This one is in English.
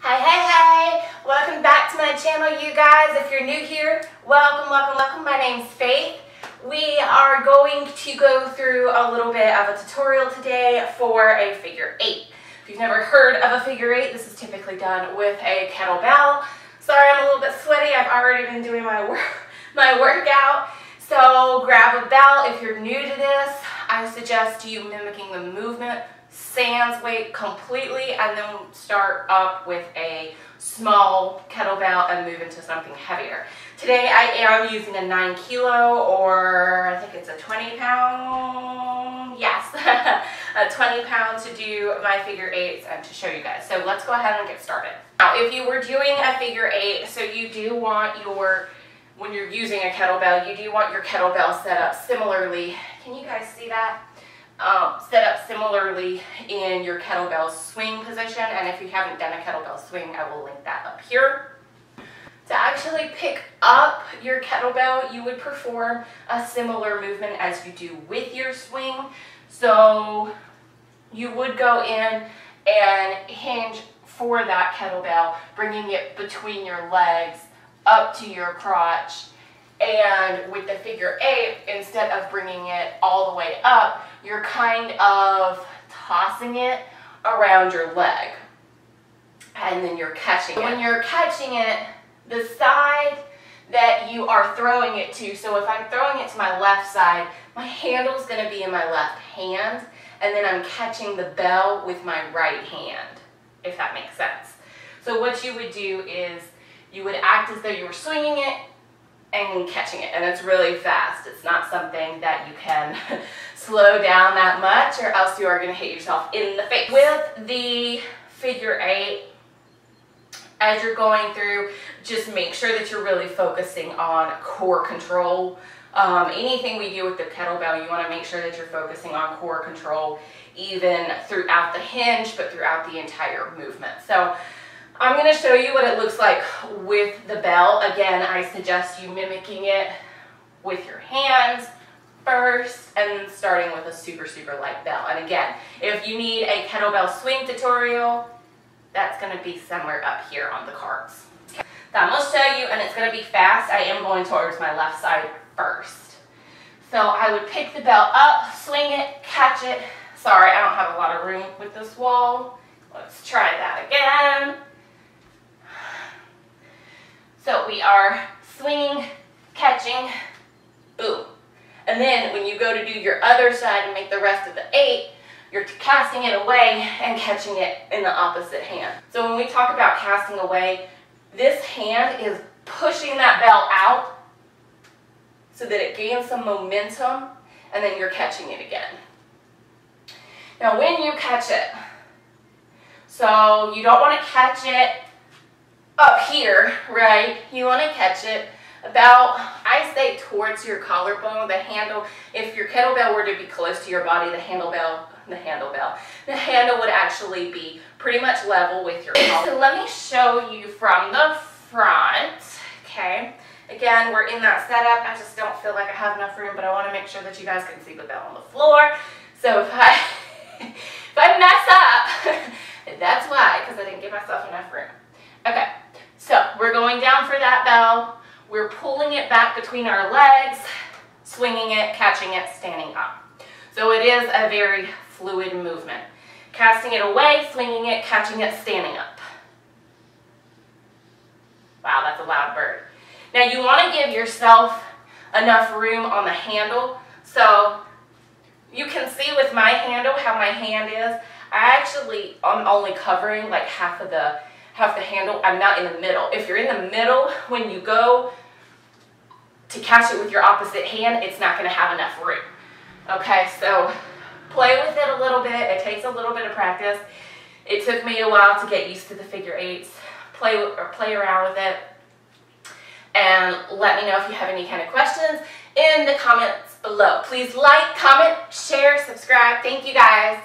Hey, hey, hey! Welcome back to my channel, you guys. If you're new here, welcome, welcome, welcome. My name's Faith. We are going to go through a little bit of a tutorial today for a figure eight. If you've never heard of a figure eight, this is typically done with a kettlebell. Sorry, I'm a little bit sweaty. I've already been doing my workout. So grab a bell. If you're new to this, I suggest you mimicking the movement, sans weight completely, and then start up with a small kettlebell and move into something heavier. Today I am using a 9 kilo, or I think it's a 20 pound, yes, a 20 pound to do my figure eights and to show you guys. So let's go ahead and get started. Now, if you were doing a figure eight, so you do want your, when you're using a kettlebell, you do want your kettlebell set up similarly. Can you guys see that? Set up similarly in your kettlebell swing position, and if you haven't done a kettlebell swing, I will link that up here. To actually pick up your kettlebell, you would perform a similar movement as you do with your swing. So you would go in and hinge for that kettlebell, bringing it between your legs up to your crotch. And with the figure eight, instead of bringing it all the way up, you're kind of tossing it around your leg. And then you're catching it. When you're catching it, the side that you are throwing it to, so if I'm throwing it to my left side, my handle's going to be in my left hand, and then I'm catching the bell with my right hand, if that makes sense. So what you would do is you would act as though you were swinging it and catching it, and it's really fast. It's not something that you can slow down that much, or else you are going to hit yourself in the face. With the figure eight, as you're going through, just make sure that you're really focusing on core control. Anything we do with the kettlebell, you want to make sure that you're focusing on core control, even throughout the hinge, but throughout the entire movement. So I'm going to show you what it looks like with the bell. Again, I suggest you mimicking it with your hands first and starting with a super, super light bell. And again, if you need a kettlebell swing tutorial, that's going to be somewhere up here on the cards. So I'm going to show you, and it's going to be fast. I am going towards my left side first. So I would pick the bell up, swing it, catch it. Sorry, I don't have a lot of room with this wall. Let's try that again. So we are swinging, catching, boom. And then when you go to do your other side and make the rest of the eight, you're casting it away and catching it in the opposite hand. So when we talk about casting away, this hand is pushing that bell out so that it gains some momentum, and then you're catching it again. Now when you catch it, so you don't want to catch it up here, right? You want to catch it about, I say, towards your collarbone. The handle, if your kettlebell were to be close to your body, the handle would actually be pretty much level with your collarbone. So let me show you from the front, okay? Again, we're in that setup. I just don't feel like I have enough room, but I want to make sure that you guys can see the bell on the floor. So if I mess up, that's why, because I didn't give myself enough room. Okay, so we're going down for that bell. We're pulling it back between our legs, swinging it, catching it, standing up. So it is a very fluid movement. Casting it away, swinging it, catching it, standing up. Wow, that's a loud bird. Now you want to give yourself enough room on the handle. So you can see with my handle how my hand is. I'm only covering like half the handle. I'm not in the middle. If you're in the middle, when you go to catch it with your opposite hand, it's not going to have enough room. Okay, so play with it a little bit. It takes a little bit of practice. It took me a while to get used to the figure eights. Play around with it. And let me know if you have any kind of questions in the comments below. Please like, comment, share, subscribe. Thank you guys.